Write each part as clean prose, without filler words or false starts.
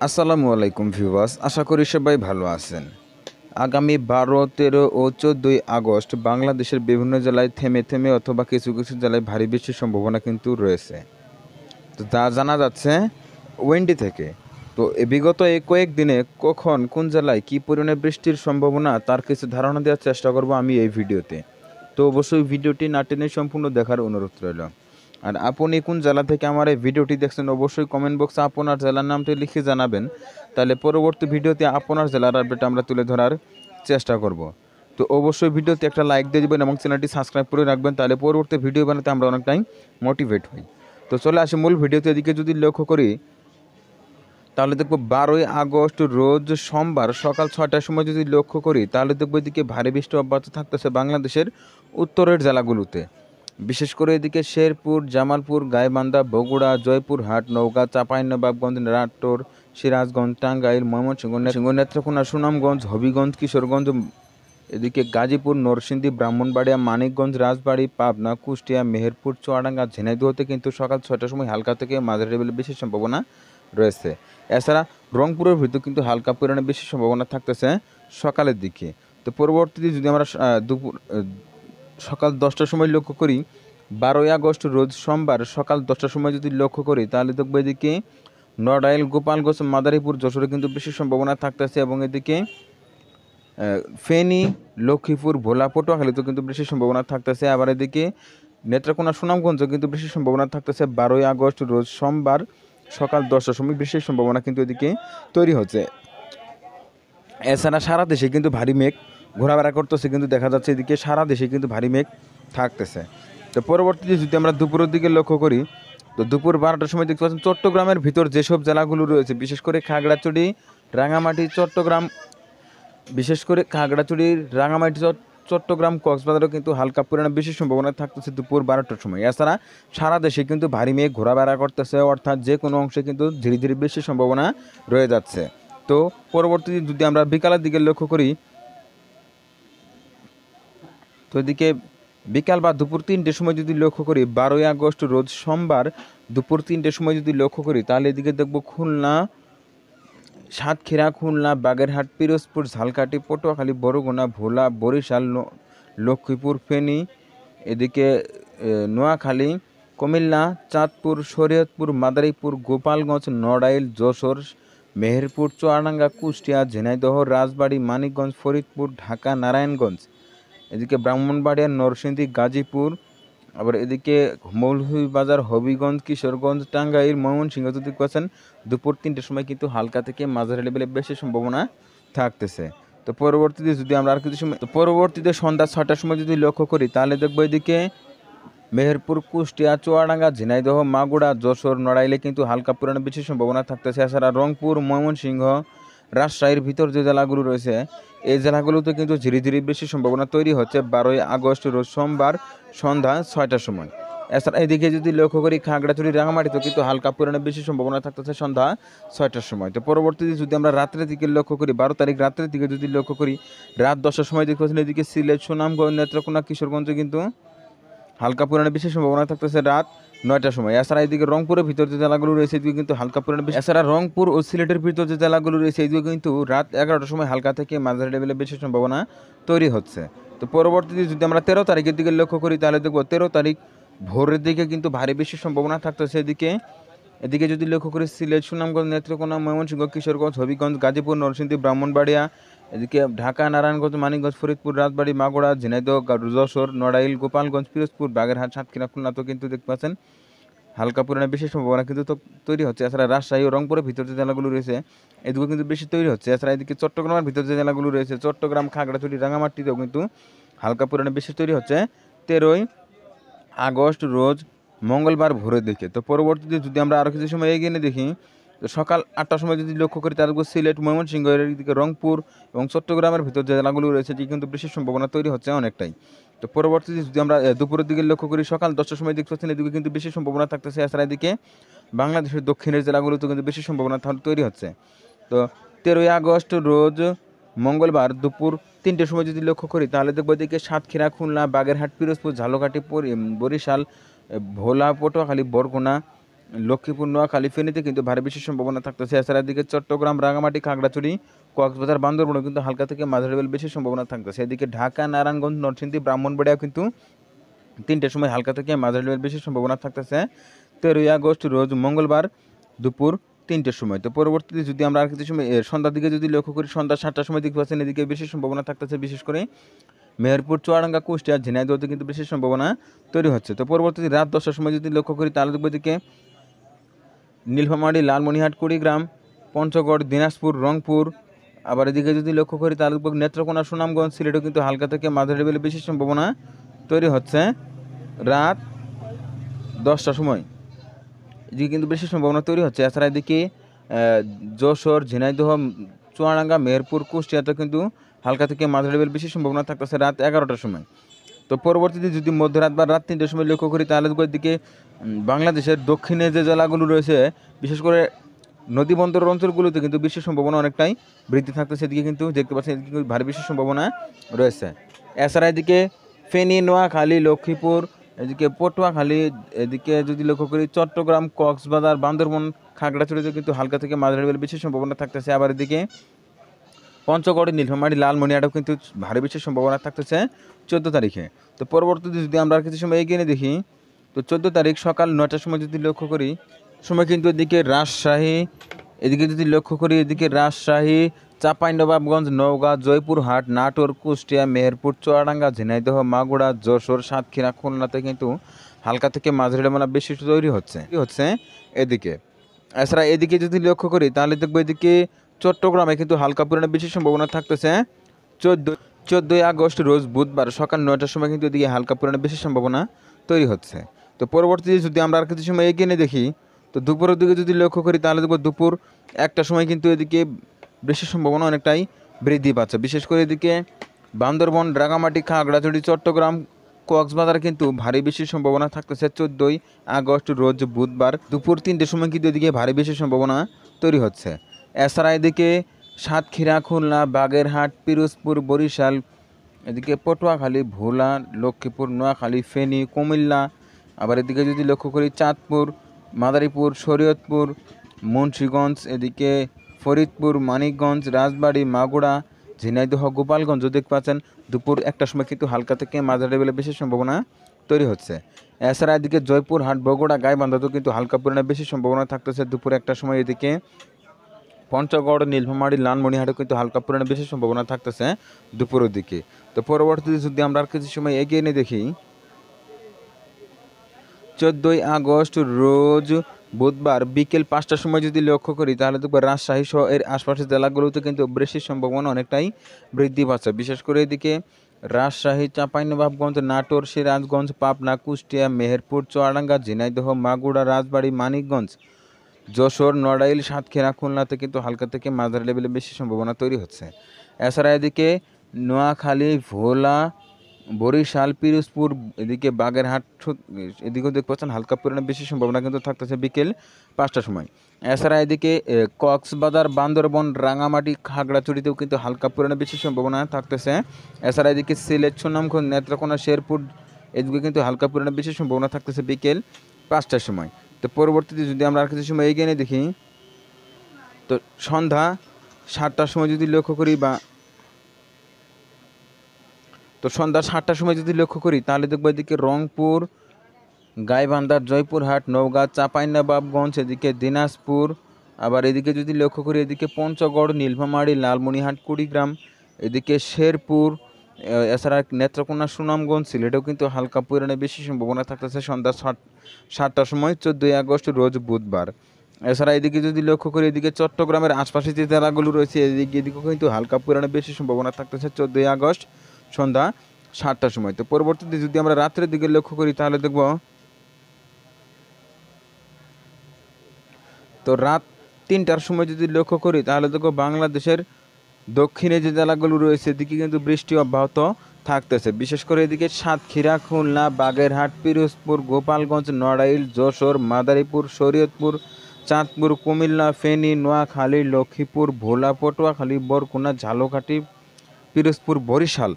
আসসালামু আলাইকুম ভিউয়ার্স, আশা করি সবাই ভালো আছেন। আগামী 12, 13 ও 14ই আগস্ট বাংলাদেশের বিভিন্ন জেলায় থেমে থেমে অথবা কিছু কিছু জেলায় ভারী বৃষ্টির সম্ভাবনা কিন্তু রয়েছে। তো তা জানা যাচ্ছে ওয়েন্ডি থেকে। তো বিগত এই কয়েকদিনে কখন কোন জেলায় কী পরিমাণে বৃষ্টির সম্ভাবনা তার কিছু ধারণা দেওয়ার চেষ্টা করব আমি এই ভিডিওতে। তো অবশ্যই ভিডিওটি না টেনে সম্পূর্ণ দেখার অনুরোধ রইল। আর আপনি কোন জেলা থেকে আমার এই ভিডিওটি দেখছেন অবশ্যই কমেন্ট বক্সে আপনার জেলার নামটি লিখে জানাবেন। তাহলে পরবর্তী ভিডিওতে আপনার জেলার আপডেট আমরা তুলে ধরার চেষ্টা করব। তো অবশ্যই ভিডিওতে একটা লাইক দিয়ে দেবেন এবং চ্যানেলটি সাবস্ক্রাইব করে রাখবেন, তাহলে পরবর্তী ভিডিও বানাতে আমরা অনেকটাই মোটিভেট হই। তো চলে আসি মূল ভিডিওতে। এদিকে যদি লক্ষ্য করি তাহলে দেখব 12ই আগস্ট রোজ সোমবার সকাল 6টার সময় যদি লক্ষ্য করি তাহলে দেখব এদিকে ভারী বৃষ্টি অব্যাহত থাকতেছে বাংলাদেশের উত্তরের জেলাগুলোতে। বিশেষ করে এদিকে শেরপুর, জামালপুর, গাইবান্ধা, বগুড়া, জয়পুরহাট, নওগাঁ, চাঁপাইনবাবগঞ্জ, নাটোর, সিরাজগঞ্জ, টাঙ্গাইল, ময়মনসিংহ, নেত্রকোনা, সুনামগঞ্জ, হবিগঞ্জ, কিশোরগঞ্জ, এদিকে গাজীপুর, নরসিংদী, ব্রাহ্মণবাড়িয়া, মানিকগঞ্জ, রাজবাড়ী, পাবনা, কুষ্টিয়া, মেহেরপুর, চুয়াডাঙ্গা, ঝিনাইদহতে কিন্তু সকাল 6টার সময় হালকা থেকে মাঝারি লেভেলের বেশি সম্ভাবনা রয়েছে। এছাড়া রংপুরের ভিতর কিন্তু হালকা পরিমাণে বেশি সম্ভাবনা থাকতেছে সকালের দিকে। তো পরবর্তীতে যদি আমরা সকাল 10টার সময় লক্ষ্য করি, 12ই আগস্ট রোজ সোমবার সকাল 10টার সময় যদি লক্ষ্য করি তাহলে দেখবো এদিকে নড়াইল, গোপালগঞ্জ, মাদারীপুর, যশোরে কিন্তু বেশি সম্ভাবনা থাকতেছে এবং এদিকে ফেনী, লক্ষ্মীপুর, ভোলা, পটুয়াখালীতেও কিন্তু বেশি সম্ভাবনা থাকতেছে। আবার এদিকে নেত্রকোনা, সুনামগঞ্জও কিন্তু বেশি সম্ভাবনা থাকতেছে 12ই আগস্ট রোজ সোমবার সকাল 10টার সময় বেশি সম্ভাবনা কিন্তু এদিকে তৈরি হচ্ছে। এছাড়া সারা দেশে কিন্তু ভারী মেঘ ঘোরাফেরা করতেছে, কিন্তু দেখা যাচ্ছে এদিকে সারা দেশে কিন্তু ভারী মেঘ থাকতেছে। তো পরবর্তীতে যদি আমরা দুপুরের দিকে লক্ষ্য করি তো দুপুর 12টার সময় দেখতে পাচ্ছেন চট্টগ্রামের ভিতর যেসব জেলাগুলো রয়েছে বিশেষ করে খাগড়াছড়ি, রাঙামাটি, চট্টগ্রাম, বিশেষ করে খাগড়াছড়ি, রাঙামাটি, চট্টগ্রাম, কক্সবাজারও কিন্তু হালকা পরিমাণে বেশি সম্ভাবনা থাকতেছে দুপুর 12টার সময়। এছাড়া সারা দেশে কিন্তু ভারী মেঘ ঘোরাফেরা করতেছে, অর্থাৎ যে কোনো অংশে কিন্তু ধীরে ধীরে বেশি সম্ভাবনা রয়ে যাচ্ছে। তো পরবর্তীতে যদি আমরা বিকালের দিকে লক্ষ্য করি তো এদিকে বিকাল বা দুপুর 3টের সময় যদি লক্ষ্য করি 12ই আগস্ট রোজ সোমবার দুপুর 3টের সময় যদি লক্ষ্য করি তাহলে এদিকে দেখব খুলনা, সাতক্ষীরা, খুলনা, বাগেরহাট, পিরোজপুর, ঝালকাঠি, পটুয়াখালী, বরগুনা, ভোলা, বরিশাল, লক্ষ্মীপুর, ফেনী, এদিকে নোয়াখালী, কুমিল্লা, চাঁদপুর, শরীয়তপুর, মাদারীপুর, গোপালগঞ্জ, নড়াইল, যশোর, মেহেরপুর, চুয়াডাঙ্গা, কুষ্টিয়া, ঝিনাইদহ, রাজবাড়ী, মানিকগঞ্জ, ফরিদপুর, ঢাকা, নারায়ণগঞ্জ, এদিকে ব্রাহ্মণবাড়িয়া, নরসিংদী, গাজীপুর, আবার এদিকে মৌলভীবাজার, হবিগঞ্জ, কিশোরগঞ্জ, টাঙ্গাইল, ময়মনসিংহ যদি পাচ্ছেন দুপুর 3টের সময় কিন্তু হালকা থেকে মাঝারি লেভেলে বেশি সম্ভাবনা থাকতেছে। তো পরবর্তীতে যদি আমরা আর কিছু সময় পরবর্তীতে সন্ধ্যা 6টার সময় যদি লক্ষ্য করি তাহলে দেখবো এদিকে মেহেরপুর, কুষ্টিয়া, চুয়াডাঙ্গা, ঝিনাইদহ, মাগুড়া, যশোর, নড়াইলে কিন্তু হালকা পরিমাণে বেশি সম্ভাবনা থাকতেছে। এছাড়া রংপুর, ময়মনসিংহ, রাজশাহীর ভিতর যে জেলাগুলো রয়েছে এই জেলাগুলোতে কিন্তু ধীরে ধীরে বেশি সম্ভাবনা তৈরি হচ্ছে 12ই আগস্ট রোজ সোমবার সন্ধ্যা 6টার সময়। এছাড়া এদিকে যদি লক্ষ্য করি খাগড়াছড়ি, রাঙামাটিতেও কিন্তু হালকা পরিমাণে বেশি সম্ভাবনা থাকতেছে সন্ধ্যা 6টার সময়। তো পরবর্তীতে যদি আমরা রাত্রের দিকে লক্ষ্য করি 12 তারিখ রাত্রের দিকে যদি লক্ষ্য করি রাত 10টার সময় দেখতে পাচ্ছেন এদিকে সিলেট, সুনামগঞ্জ, নেত্রকোনা, কিশোরগঞ্জে কিন্তু হালকা পরিমাণে বেশি সম্ভাবনা থাকতেছে রাত 9টার সময়। এছাড়া এদিকে রংপুরের ভিতর যে জেলাগুলো রয়েছে এদিকে কিন্তু হালকা পরিমাণে বেশি। এছাড়া রংপুর ও সিলেটের ভিতর যে জেলাগুলো রয়েছে এদিকে কিন্তু রাত 11টার সময় হালকা থেকে মাঝারি লেভেলে বেশি সম্ভাবনা তৈরি হচ্ছে। তো পরবর্তীতে যদি আমরা 13 তারিখের দিকে লক্ষ্য করি তাহলে দেখবো 13 তারিখ ভোরের দিকে কিন্তু ভারী বেশি সম্ভাবনা থাকতেছে এদিকে যদি লক্ষ্য করি সিলেট, সুনামগঞ্জ, নেত্রকোনা, ময়মনসিংহ, কিশোরগঞ্জ, হবিগঞ্জ, গাজীপুর, নরসিংদী, ব্রাহ্মণবাড়িয়া, এদিকে ঢাকা, নারায়ণগঞ্জ, মানিকগঞ্জ, ফরিদপুর, রাজবাড়ী, মাগুড়া, ঝিনাইদহ, যশোর, নড়াইল, গোপালগঞ্জ, পিরোজপুর, বাগেরহাট, সাতক্ষীরা, খুলনা তো কিন্তু দেখতে পাচ্ছেন হালকা পরিমাণে বেশি সম্ভাবনা কিন্তু তৈরি হচ্ছে। এছাড়া রাজশাহী ও রংপুরের ভিতর যে জেলাগুলো রয়েছে এদিকেও কিন্তু বেশি তৈরি হচ্ছে। এছাড়া এদিকে চট্টগ্রামের ভিতর যে জেলাগুলো রয়েছে চট্টগ্রাম, খাগড়াছড়ি, রাঙামাটিতেও কিন্তু হালকা পরিমাণে বেশি তৈরি হচ্ছে 13ই আগস্ট রোজ মঙ্গলবার ভোরের দিকে। তো পরবর্তীতে যদি আমরা আরও কিছু সময় এগিয়ে নিয়ে দেখি তো সকাল 8টার সময় যদি লক্ষ্য করি তাহলে সিলেট, ময়মনসিংহ, এদিকে রংপুর এবং চট্টগ্রামের ভিতর যে জেলাগুলো রয়েছে এটি কিন্তু বেশি সম্ভাবনা তৈরি হচ্ছে অনেকটাই। তো পরবর্তীতে যদি আমরা দুপুরের দিকে লক্ষ্য করি সকাল 10টার সময় দেখতে পাচ্ছেন এদিকে কিন্তু বেশি সম্ভাবনা থাকতেছে। এছাড়া এদিকে বাংলাদেশের দক্ষিণের জেলাগুলোতে কিন্তু বেশি সম্ভাবনা তৈরি হচ্ছে। তো 13ই আগস্ট রোজ মঙ্গলবার দুপুর 3টের সময় যদি লক্ষ্য করি তাহলে দেখবো এদিকে সাতক্ষীরা, খুলনা, বাগেরহাট, পিরোজপুর, ঝালকাঠি, বরিশাল, ভোলা, পটুয়াখালী, বরগুনা, লক্ষ্মীপুর, নোয়াখালী, ফেনীতে কিন্তু ভারী বৃষ্টির সম্ভাবনা থাকতেছে। এছাড়া এদিকে চট্টগ্রাম, রাঙামাটি, খাগড়াছড়ি, কক্সবাজার, বান্দরবানে কিন্তু হালকা থেকে মাঝারি লেভেল বেশি সম্ভাবনা থাকতেছে। এদিকে ঢাকা, নারায়ণগঞ্জ, নরসিংদী, ব্রাহ্মণবাড়িয়া কিন্তু 3টের সময় হালকা থেকে মাঝারি লেভেল বেশি সম্ভাবনা থাকতেছে। 13ই আগস্ট রোজ মঙ্গলবার দুপুর 3টের সময়। তো পরবর্তীতে যদি আমরা আর কিছু সময় সন্ধ্যার দিকে যদি লক্ষ্য করি, সন্ধ্যা 7টার সময় দেখতে পাচ্ছেন এদিকে বেশি সম্ভাবনা থাকতেছে। বিশেষ করে মেহেরপুর, চুয়াডাঙ্গা, কুষ্টিয়া, ঝিনাইদহতে কিন্তু বেশি সম্ভাবনা তৈরি হচ্ছে। তো পরবর্তীতে রাত 10টার সময় যদি লক্ষ্য করি তাহলে দেখব এদিকে নীলফামারী, লালমনিরহাট, কুড়িগ্রাম, পঞ্চগড়, দিনাজপুর, রংপুর। আবার এদিকে যদি লক্ষ্য করি তাহলে দেখব নেত্রকোনা, সুনামগঞ্জ, সিলেটেও কিন্তু হালকা থেকে মাঝারি লেভেলে বেশি সম্ভাবনা তৈরি হচ্ছে রাত 10টার সময়। এদিকে কিন্তু বেশি সম্ভাবনা তৈরি হচ্ছে। এছাড়া এদিকে যশোর, ঝিনাইদহ, চুয়াডাঙ্গা, মেহেরপুর, কুষ্টিয়াতে কিন্তু হালকা থেকে মাঝারি লেভেল বেশি সম্ভাবনা থাকতেছে রাত 11টার সময়। তো পরবর্তীতে যদি মধ্যরাত বা রাত 3টের সময় লক্ষ্য করি তাহলে দিকে বাংলাদেশের দক্ষিণে যে জেলাগুলো রয়েছে, বিশেষ করে নদী বন্দর অঞ্চলগুলোতে কিন্তু বৃষ্টির সম্ভাবনা অনেকটাই বৃদ্ধি থাকতেছে। এদিকে কিন্তু দেখতে পাচ্ছেন এদিকে ভারী বৃষ্টির সম্ভাবনা রয়েছে। এছাড়া এদিকে ফেনী, নোয়াখালী, লক্ষ্মীপুর, এদিকে পটুয়াখালী, এদিকে যদি লক্ষ্য করি চট্টগ্রাম, কক্সবাজার, বান্দরবান, খাগড়াছড়িতে কিন্তু হালকা থেকে মাঝারি লেভেল বেশি সম্ভাবনা থাকতেছে। আবার এদিকে পঞ্চগড়, নীলফামারী, লালমনিরহাটেও কিন্তু ভারী বৃষ্টির সম্ভাবনা থাকতেছে 14 তারিখে। তো পরবর্তীতে যদি আমরা কিছু সময় এগিয়ে নিয়ে দেখি, তো 14 তারিখ সকাল 9টার সময় যদি লক্ষ্য করি সময় কিন্তু এদিকে রাজশাহী, এদিকে যদি লক্ষ্য করি এদিকে রাজশাহী, চাঁপাইনবাবগঞ্জ, নওগাঁ, জয়পুরহাট, নাটোর, কুষ্টিয়া, মেহেরপুর, চুয়াডাঙ্গা, ঝিনাইদহ, মাগুরা, যশোর, সাতক্ষীরা, খুলনাতে কিন্তু হালকা থেকে মাঝারি লেভেলের বৃষ্টি তৈরি হচ্ছে এদিকে। এছাড়া এদিকে যদি লক্ষ্য করি তাহলে দেখবো এদিকে চট্টগ্রামে কিন্তু হালকা পরিমাণে বেশি সম্ভাবনা থাকতেছে 14ই আগস্ট রোজ বুধবার সকাল 9টার সময় কিন্তু এদিকে হালকা পরিমাণে বেশি সম্ভাবনা তৈরি হচ্ছে। তো পরবর্তীতে যদি আমরা আর কিছু সময় এগিয়ে নিয়ে দেখি, তো দুপুরের দিকে যদি লক্ষ্য করি তাহলে দেখবো দুপুর 1টার সময় কিন্তু এদিকে বৃষ্টির সম্ভাবনা অনেকটাই বৃদ্ধি পাচ্ছে। বিশেষ করে এদিকে বান্দরবান, রাঙামাটি, খাগড়াছড়ি, চট্টগ্রাম, কক্সবাজার কিন্তু ভারী বৃষ্টির সম্ভাবনা থাকতেছে 14ই আগস্ট রোজ বুধবার দুপুর 3টের সময় কিন্তু এদিকে ভারী বৃষ্টির সম্ভাবনা তৈরি হচ্ছে। এছাড়া এদিকে সাতক্ষীরা, খুলনা, বাগেরহাট, পিরোজপুর, বরিশাল, এদিকে পটুয়াখালী, ভোলা, লক্ষ্মীপুর, নোয়াখালী, ফেনী, কুমিল্লা, আবার এদিকে যদি লক্ষ্য করি চাঁদপুর, মাদারীপুর, শরীয়তপুর, মুন্সিগঞ্জ, এদিকে ফরিদপুর, মানিকগঞ্জ, রাজবাড়ী, মাগুরা, ঝিনাইদহ, গোপালগঞ্জ দেখতে পাচ্ছেন দুপুর 1টার সময় কিন্তু হালকা থেকে মাঝারি লেভেলে বেশি সম্ভাবনা তৈরি হচ্ছে। এছাড়া এদিকে জয়পুরহাট, বগুড়া, গাইবান্ধাতেও কিন্তু হালকা পরিমাণে বেশি সম্ভাবনা থাকতেছে দুপুর 1টার সময়। এদিকে পঞ্চগড়, নীলফামারী, লালমনিরহাটে কিন্তু হালকা পরিমাণে বেশি সম্ভাবনা থাকতেছে দুপুরের দিকে। তো পরবর্তীতে যদি আমরা আর কিছু সময় এগিয়ে নিয়ে দেখি, 14ই আগস্ট রোজ বুধবার বিকেল 5টার সময় যদি লক্ষ্য করি তাহলে দেখব রাজশাহী সহ এর আশপাশের জেলাগুলোতে কিন্তু বৃষ্টির সম্ভাবনা অনেকটাই বৃদ্ধি পাচ্ছে। বিশেষ করে এদিকে রাজশাহী, চাঁপাইনবাবগঞ্জ, নাটোর, সিরাজগঞ্জ, পাবনা, কুষ্টিয়া, মেহেরপুর, চুয়াডাঙ্গা, ঝিনাইদহ, মাগুরা, রাজবাড়ী, মানিকগঞ্জ, যশোর, নড়াইল, সাতক্ষীরা, খুলনাতে কিন্তু হালকা থেকে মাঝারি লেভেলে বেশি সম্ভাবনা তৈরি হচ্ছে। এছাড়া এদিকে নোয়াখালী, ভোলা, বরিশাল, পিরোজপুর, এদিকে বাগেরহাট, এদিকেও দেখতে পাচ্ছেন হালকা পরিমাণে বেশি সম্ভাবনা কিন্তু থাকতেছে বিকেল 5টার সময়। এছাড়া এদিকে কক্সবাজার, বান্দরবান, রাঙামাটি, খাগড়াছড়িতেও কিন্তু হালকা পরিমাণে বেশি সম্ভাবনা থাকতেছে। এছাড়া এদিকে সিলেট, সুনামগঞ্জ, নেত্রকোনা, শেরপুর, এদিকে কিন্তু হালকা পরিমাণে বেশি সম্ভাবনা থাকতেছে বিকেল 5টার সময়। তো পরবর্তীতে যদি আমরা আর কিছু সময় এগিয়ে নিয়ে দেখি, তো সন্ধ্যা 7টার সময় যদি লক্ষ্য করি সন্ধ্যা 7টার সময় যদি লক্ষ্য করি তাহলে দেখবো এদিকে রংপুর, গাইবান্ধা, জয়পুরহাট, নওগাঁ, চাঁপাইনবাবগঞ্জ, এদিকে দিনাজপুর, আবার এদিকে যদি লক্ষ্য করি এদিকে পঞ্চগড়, নীলফামারী, লালমনিরহাট, কুড়িগ্রাম, এদিকে শেরপুর, এছাড়া নেত্রকোনা, সুনামগঞ্জ, সিলেটেও কিন্তু হালকা পরিমাণে বেশি সম্ভাবনা থাকতেছে সন্ধ্যা 7টার সময় 14ই আগস্ট রোজ বুধবার। এছাড়া এদিকে যদি লক্ষ্য করি এদিকে চট্টগ্রামের আশপাশে যে জেলাগুলো রয়েছে এদিকেও কিন্তু হালকা পরিমাণে বেশি সম্ভাবনা থাকতেছে 14ই আগস্ট সন্ধ্যা 7টার সময়। তো পরবর্তীতে যদি আমরা রাত্রের দিকে লক্ষ্য করি তাহলে দেখব তো রাত 3টার সময় যদি লক্ষ্য করি তাহলে দেখো বাংলাদেশের দক্ষিণে যে জেলাগুলো রয়েছে এদিকে কিন্তু বৃষ্টি অব্যাহত থাকতেছে। বিশেষ করে এদিকে সাতক্ষীরা, খুলনা, বাগেরহাট, পিরোজপুর, গোপালগঞ্জ, নড়াইল, যশোর, মাদারীপুর, শরীয়তপুর, চাঁদপুর, কুমিল্লা, ফেনী, নোয়াখালী, লক্ষ্মীপুর, ভোলা, পটুয়াখালী, বরগুনা, ঝালকাঠি, পিরোজপুর, বরিশাল।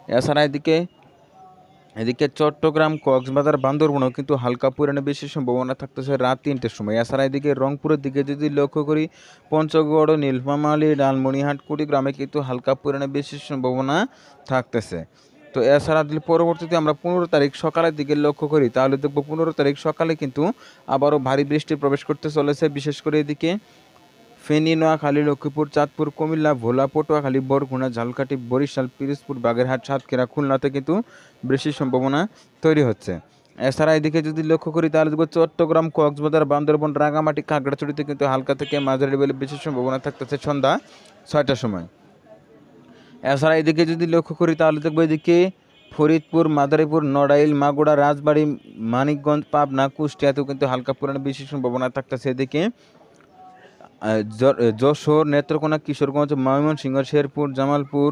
এছাড়া এদিকে এদিকে চট্টগ্রাম, কক্সবাজার, বান্দরবনেও কিন্তু হালকা পরিমাণে বৃষ্টির সম্ভাবনা থাকতেছে রাত ৩টের সময়। এছাড়া এদিকে রংপুরের দিকে যদি লক্ষ্য করি, পঞ্চগড়, নীলফামারী, লালমনিরহাট, কুড়িগ্রামে কিন্তু হালকা পরিমাণে বৃষ্টির সম্ভাবনা থাকতেছে। তো এছাড়া যদি পরবর্তীতে আমরা 15 তারিখ সকালের দিকে লক্ষ্য করি, তাহলে দেখব 15 তারিখ সকালে কিন্তু আবারও ভারী বৃষ্টি প্রবেশ করতে চলেছে। বিশেষ করে এদিকে ফেনী, নোয়াখালী, লক্ষ্মীপুর, চাঁদপুর, কুমিল্লা, ভোলা, পটুয়াখালী, বরগুনা, ঝালকাঠি, বরিশাল, পিরোজপুর, বাগেরহাট, সাতক্ষীরা, খুলনাতে কিন্তু বৃষ্টির সম্ভাবনা তৈরি হচ্ছে। এছাড়া এদিকে যদি লক্ষ্য করি, তাহলে দেখব চট্টগ্রাম, কক্সবাজার, বান্দরবান, রাঙামাটি, খাগড়াছড়িতে কিন্তু হালকা থেকে মাঝারি লেভেলের বৃষ্টির সম্ভাবনা থাকতেছে সন্ধ্যা 6টার সময়। এছাড়া এদিকে যদি লক্ষ্য করি, তাহলে দেখবো এদিকে ফরিদপুর, মাদারীপুর, নড়াইল, মাগুরা, রাজবাড়ী, মানিকগঞ্জ, পাবনা, কুষ্টিয়াতেও কিন্তু হালকা পরিমাণে বৃষ্টির সম্ভাবনা থাকতেছে। এদিকে যশোর, নেত্রকোনা, কিশোরগঞ্জ, ময়মনসিংহ, শেরপুর, জামালপুর,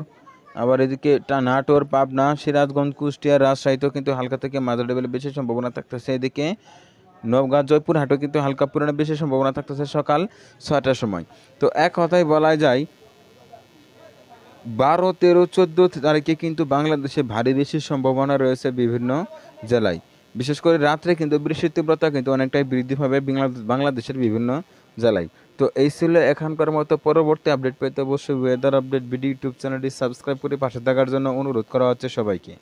আবার এদিকে নাটোর, পাবনা, সিরাজগঞ্জ, কুষ্টিয়া, রাজশাহীতেও কিন্তু হালকা থেকে মাঝারি লেভেলের বেশি সম্ভাবনা থাকতেছে। এদিকে নওগাঁ, জয়পুরহাটেও কিন্তু হালকা পরিমাণে বেশি সম্ভাবনা থাকতেছে সকাল 6টার সময়। তো এক কথায় বলা যায় 12, 13, 14 তারিখে কিন্তু বাংলাদেশে ভারী বৃষ্টির সম্ভাবনা রয়েছে বিভিন্ন জেলায়। বিশেষ করে রাত্রে কিন্তু বৃষ্টির তীব্রতা কিন্তু অনেকটাই বৃদ্ধি পাবে বাংলাদেশের বিভিন্ন জেলায়। তো এই ছিল এখনকার মতো। পরবর্তী আপডেট পেতে অবশ্যই ওয়েদার আপডেট ভিডিও ইউটিউব চ্যানেলটি সাবস্ক্রাইব করে পাশে থাকার জন্য অনুরোধ করা হচ্ছে সবাইকে।